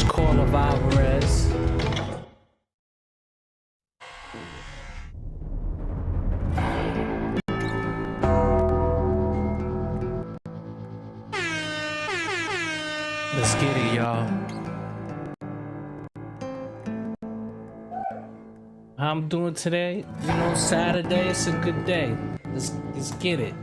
Call of Juarez. Let's get it, y'all. How I'm doing today? You know, Saturday, it's a good day. Let's get it.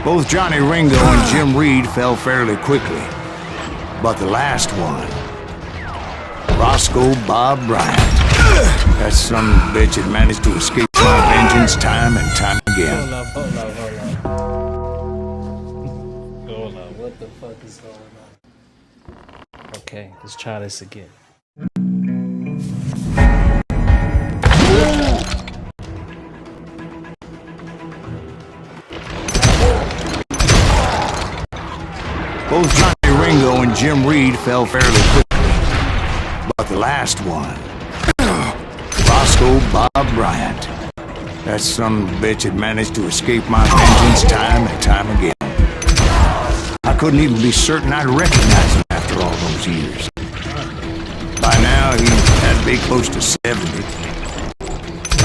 Both Johnny Ringo and Jim Reed fell fairly quickly. But the last one, Roscoe Bob Bryant, that son of a bitch had managed to escape my vengeance time and time again. Hold up. Hold up, what the fuck is going on? Okay, let's try this again. Both Johnny Ringo and Jim Reed fell fairly quickly. But the last one, Roscoe Bob Bryant, that son of a bitch had managed to escape my vengeance time and time again. I couldn't even be certain I'd recognize him after all those years. By now, he had to be close to 70.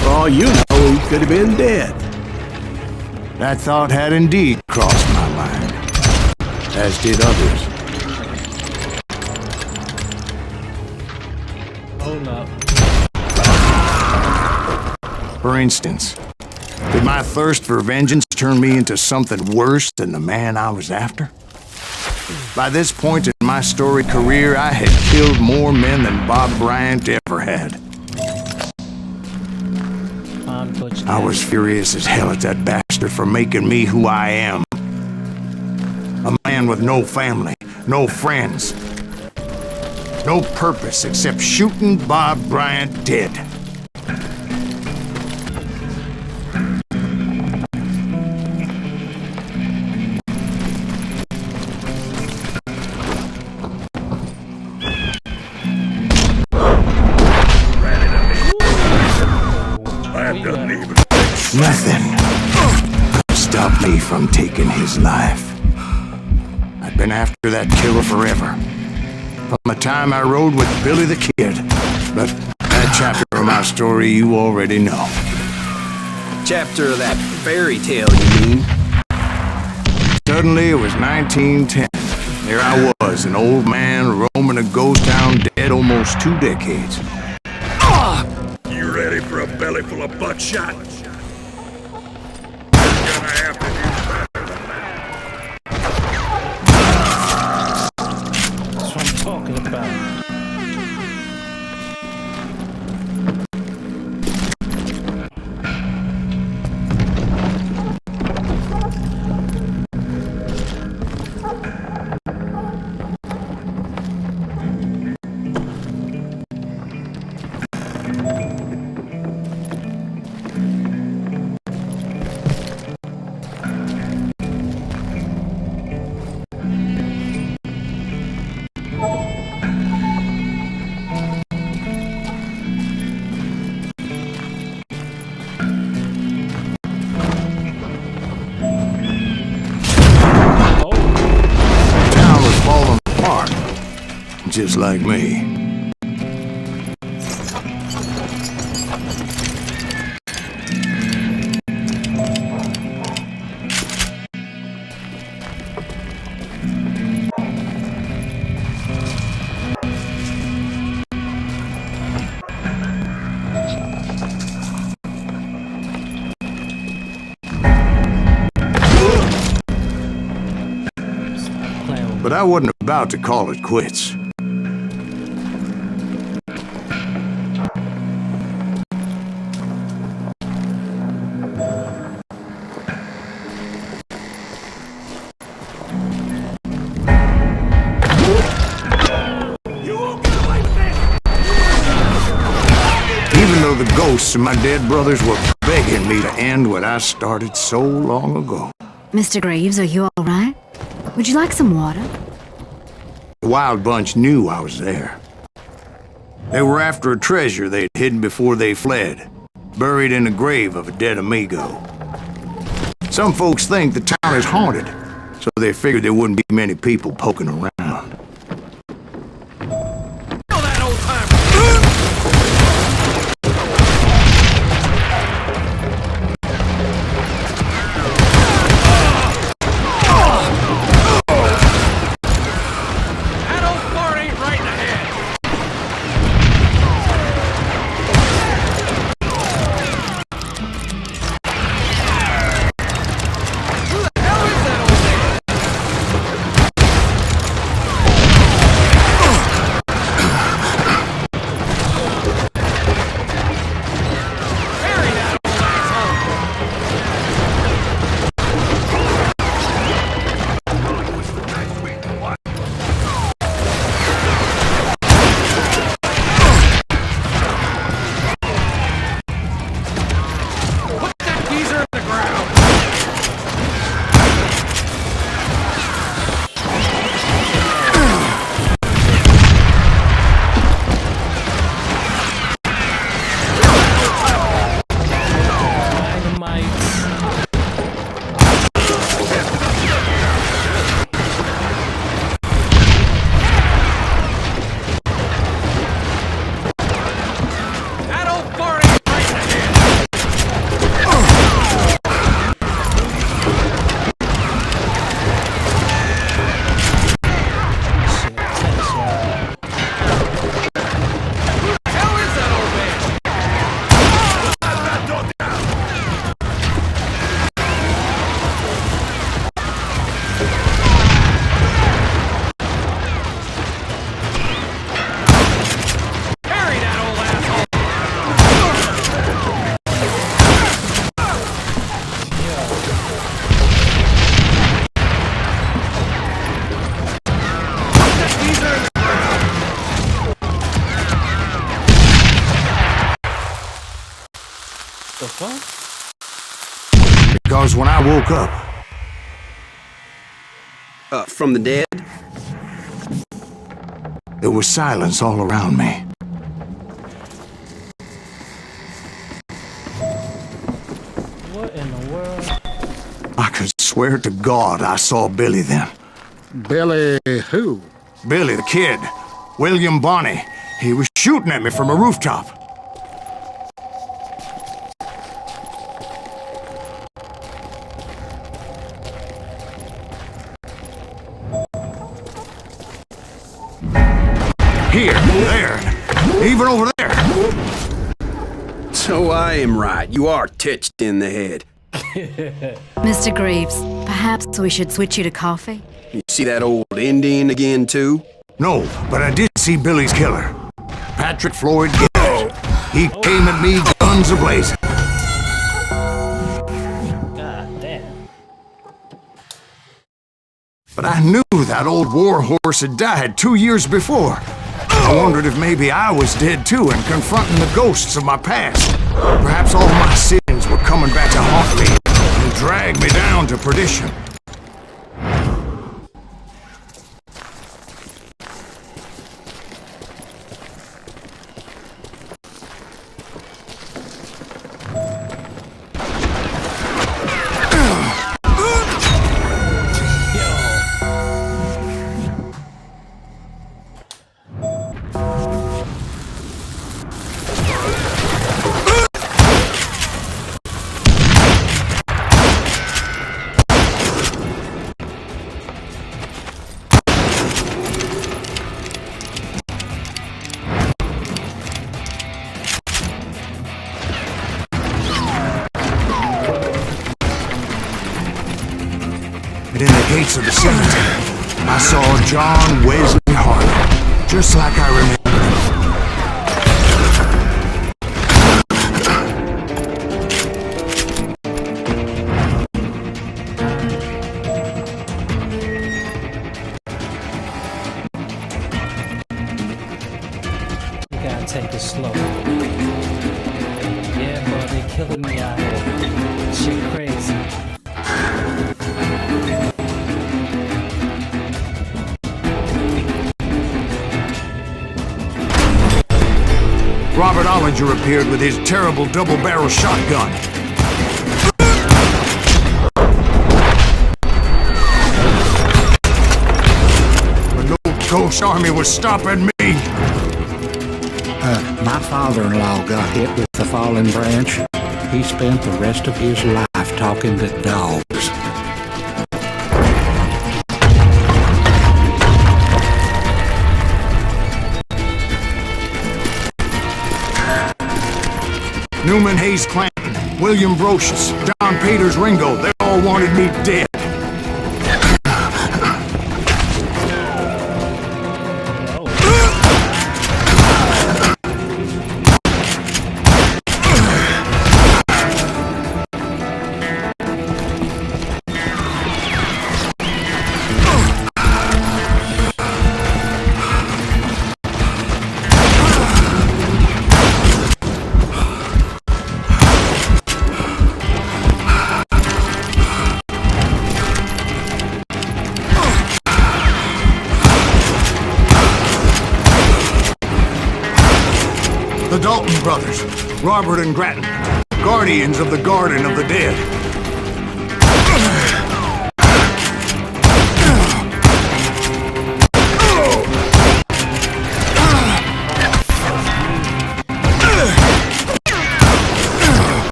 For all you know, he could have been dead. That thought had indeed crossed my mind, as did others. Hold up. For instance, did my thirst for vengeance turn me into something worse than the man I was after? By this point in my storied career, I had killed more men than Bob Bryant ever had. Butch, I was furious as hell at that bastard for making me who I am. A man with no family, no friends, no purpose except shooting Bob Bryant dead. Nothing could stop me from taking his life. I'd been after that killer forever. From the time I rode with Billy the Kid. But that chapter of my story you already know. Chapter of that fairy tale, you mean? Suddenly it was 1910. There I was, an old man roaming a ghost town dead almost 2 decades. You ready for a belly full of butt shot? You're gonna have to do better than that. That's what I'm talking about. Just like me. But I wasn't about to call it quits. The ghosts of my dead brothers were begging me to end what I started so long ago. Mr. Graves, are you all right? Would you like some water? The Wild Bunch knew I was there. They were after a treasure they'd hidden before they fled. buried in the grave of a dead amigo. Some folks think the town is haunted, so they figured there wouldn't be many people poking around. The fuck? Because when I woke up... From the dead? There was silence all around me. What in the world? I could swear to God I saw Billy then. Billy who? Billy the Kid. William Bonney. He was shooting at me from a rooftop. Here, there, even over there. So I am right. You are touched in the head. Mr. Greaves, perhaps we should switch you to coffee? You see that old Indian again, too? No, but I did see Billy's killer. Patrick Floyd Garrett. He came at me guns a-blazing. God damn. But I knew that old war horse had died 2 years before. I wondered if maybe I was dead too and confronting the ghosts of my past. Perhaps all my sins were coming back to haunt me and drag me down to perdition. In the gates of the cemetery, I saw John Wesley Harlan, just like I remember him. You gotta take it slow. Yeah, bro, they killing me out here. Shit crazy. Robert Ollinger appeared with his terrible double-barrel shotgun. But no ghost army was stopping me. My father-in-law got hit with the fallen branch. He spent the rest of his life talking to dogs. Newman Hayes Clanton, William Brocious, John Peters Ringo, they all wanted me dead. The Dalton brothers, Robert and Grattan, guardians of the Garden of the Dead.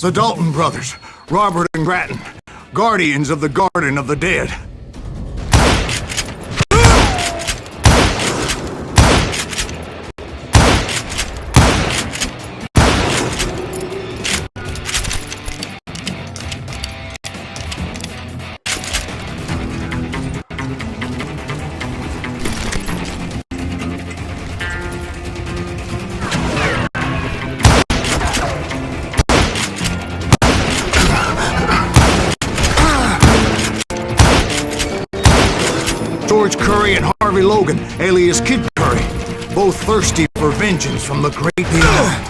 The Dalton brothers, Robert and Grattan, guardians of the Garden of the Dead. George Curry and Harvey Logan, alias Kid Curry, both thirsty for vengeance from the great beyond.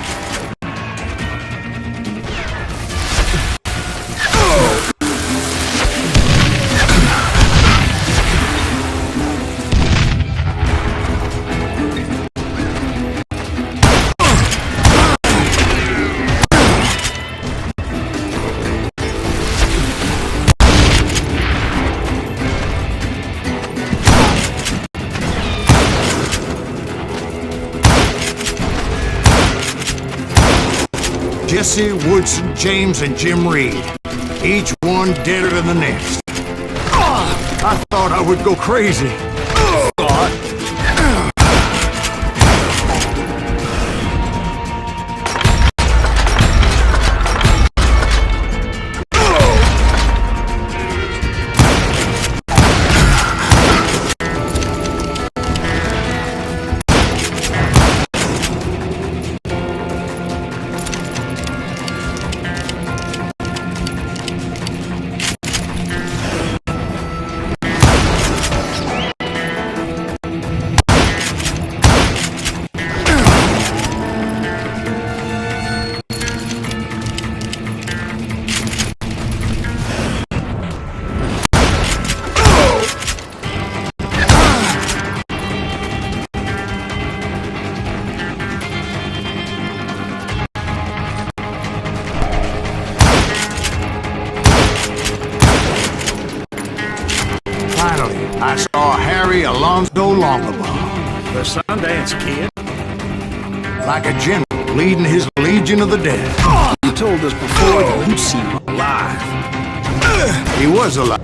Jesse, Woodson, James, and Jim Reed. Each one deader than the next. I thought I would go crazy. I saw Harry Alonzo Longabaugh. The Sundance Kid? Like a general leading his legion of the dead. You told us before that you'd seen him alive. He was alive.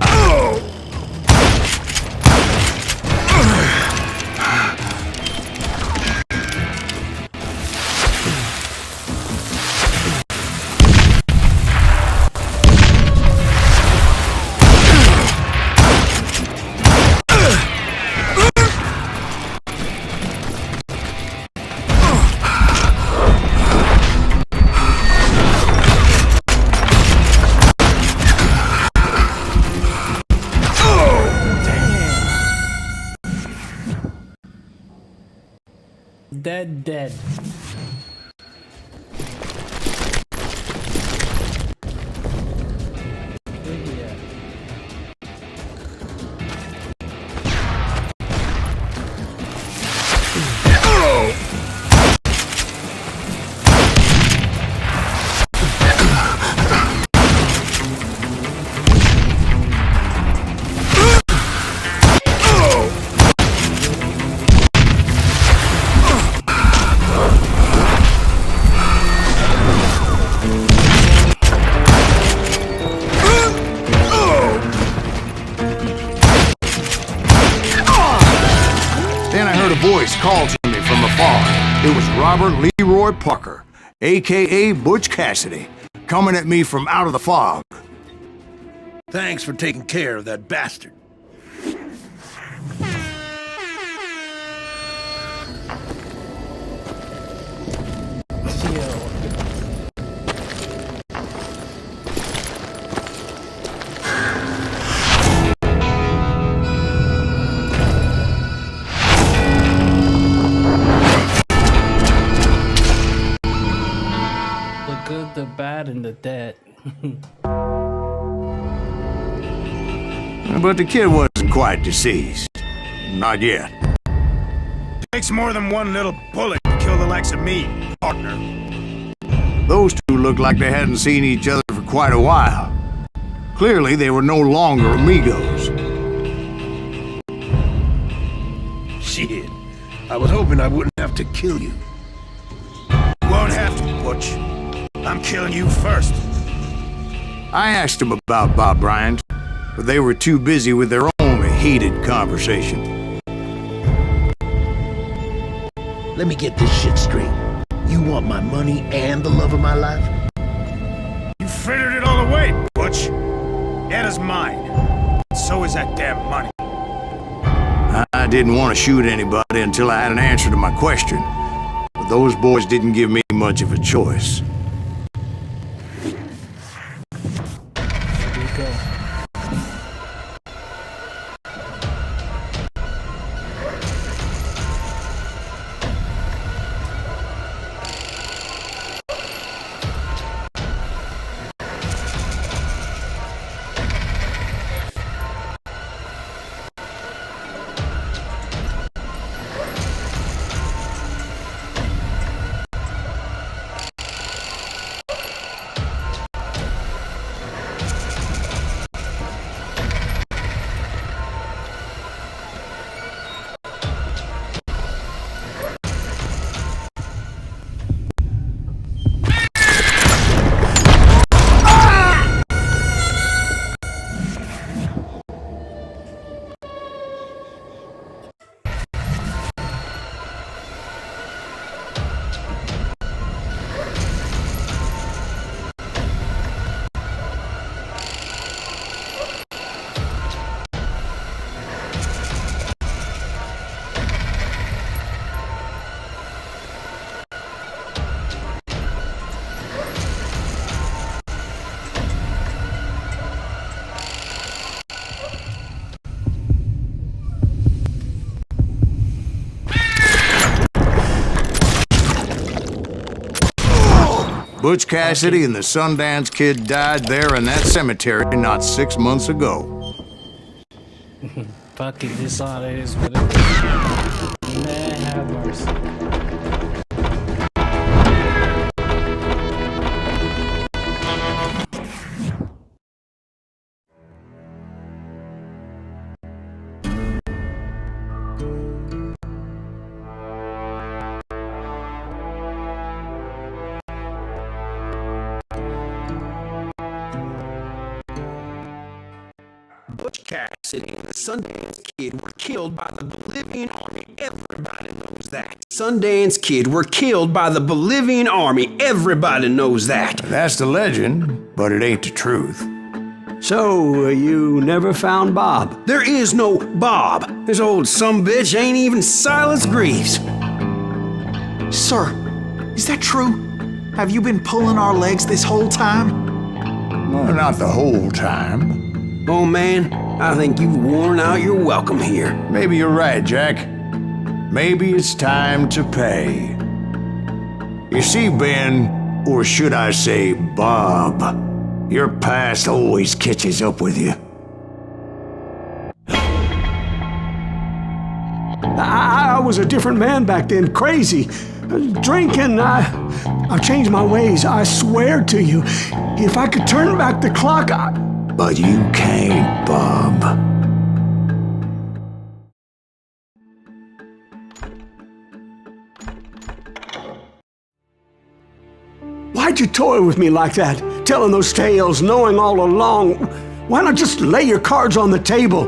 Dead. Called to me from afar. It was Robert Leroy Parker, a.k.a. Butch Cassidy, coming at me from out of the fog. Thanks for taking care of that bastard. The bad and the dead. But the kid wasn't quite deceased. Not yet. Takes more than one little bullet to kill the likes of me, partner. Those two looked like they hadn't seen each other for quite a while. Clearly, they were no longer amigos. Shit. I was hoping I wouldn't have to kill you. Won't have to, Butch. I'm killing you first. I asked them about Bob Bryant, but they were too busy with their own heated conversation. Let me get this shit straight. You want my money and the love of my life? You frittered it all away, Butch. Anna's mine. So is that damn money. I didn't want to shoot anybody until I had an answer to my question, but those boys didn't give me much of a choice. Butch Cassidy and the Sundance Kid died there in that cemetery not 6 months ago. Fucking this all it is what it is. Man, have mercy. Butch Cassidy and the Sundance Kid were killed by the Bolivian army. Everybody knows that. Sundance Kid were killed by the Bolivian army. Everybody knows that. That's the legend, but it ain't the truth. So, you never found Bob? There is no Bob. This old sumbitch ain't even Silas Greaves. Sir, is that true? Have you been pulling our legs this whole time? Well, not the whole time. Oh man, I think you've worn out your welcome here. Maybe you're right, Jack. maybe it's time to pay. You see, Ben, or should I say Bob, your past always catches up with you. I was a different man back then, crazy. Drinking, I've changed my ways, I swear to you. If I could turn back the clock, But you can't, Bob. Why'd you toy with me like that? Telling those tales, knowing all along. Why not just lay your cards on the table?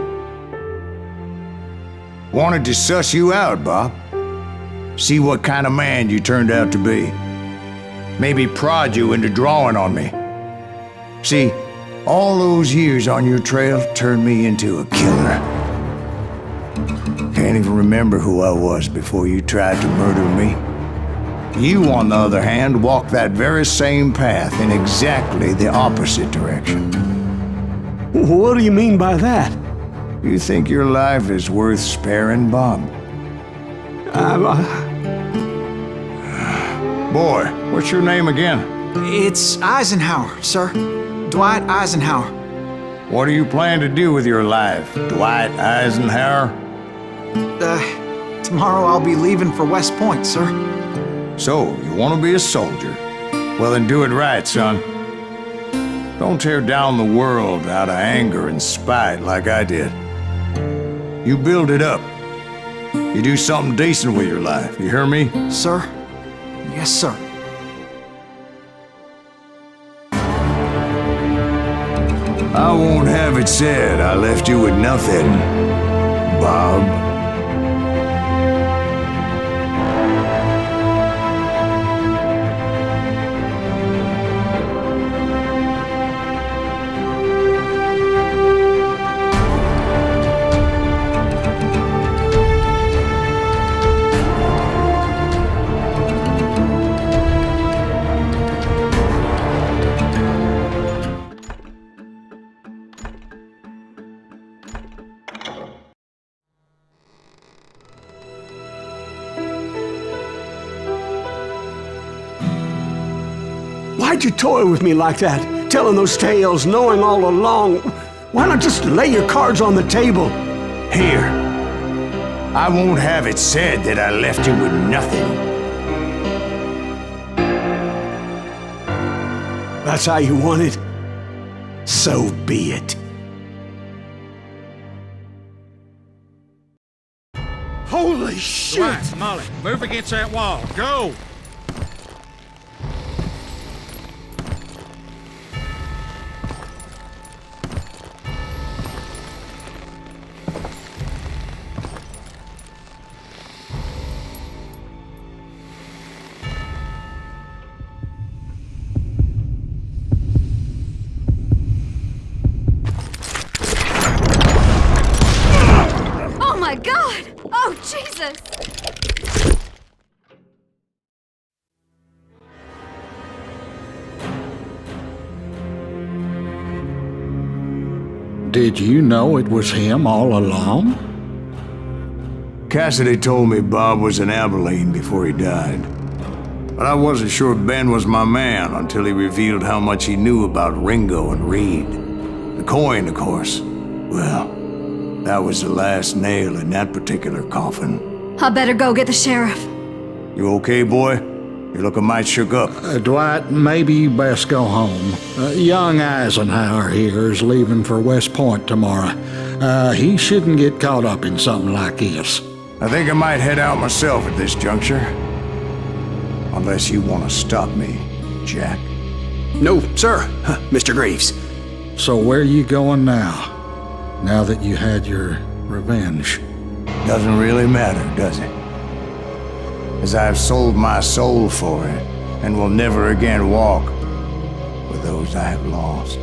Wanted to suss you out, Bob. See what kind of man you turned out to be. Maybe prod you into drawing on me. See, all those years on your trail turned me into a killer. Can't even remember who I was before you tried to murder me. You, on the other hand, walked that very same path in exactly the opposite direction. What do you mean by that? You think your life is worth sparing, Bob? Boy, what's your name again? It's Eisenhower, sir. Dwight Eisenhower. What do you plan to do with your life, Dwight Eisenhower? Tomorrow I'll be leaving for West Point, sir. So, you want to be a soldier? Well, then do it right, son. Don't tear down the world out of anger and spite like I did. You build it up. You do something decent with your life, you hear me? Sir? Yes, sir. I won't have it said I left you with nothing, Bob. Why'd you toy with me like that? Telling those tales, knowing all along. Why not just lay your cards on the table? Here. I won't have it said that I left you with nothing. That's how you want it? So be it. Holy shit! Right, Molly, move against that wall. Go! Oh my God! Oh, Jesus! Did you know it was him all along? Cassidy told me Bob was in Abilene before he died. But I wasn't sure Ben was my man until he revealed how much he knew about Ringo and Reed. The coin, of course. Well, that was the last nail in that particular coffin. I better go get the sheriff. You okay, boy? You're looking mighty shook up. Dwight, maybe you best go home. Young Eisenhower here is leaving for West Point tomorrow. He shouldn't get caught up in something like this. I think I might head out myself at this juncture. Unless you want to stop me, Jack. No, sir, Mr. Graves. So where you going now? Now that you had your revenge? Doesn't really matter, does it? As I've sold my soul for it, and will never again walk with those I have lost.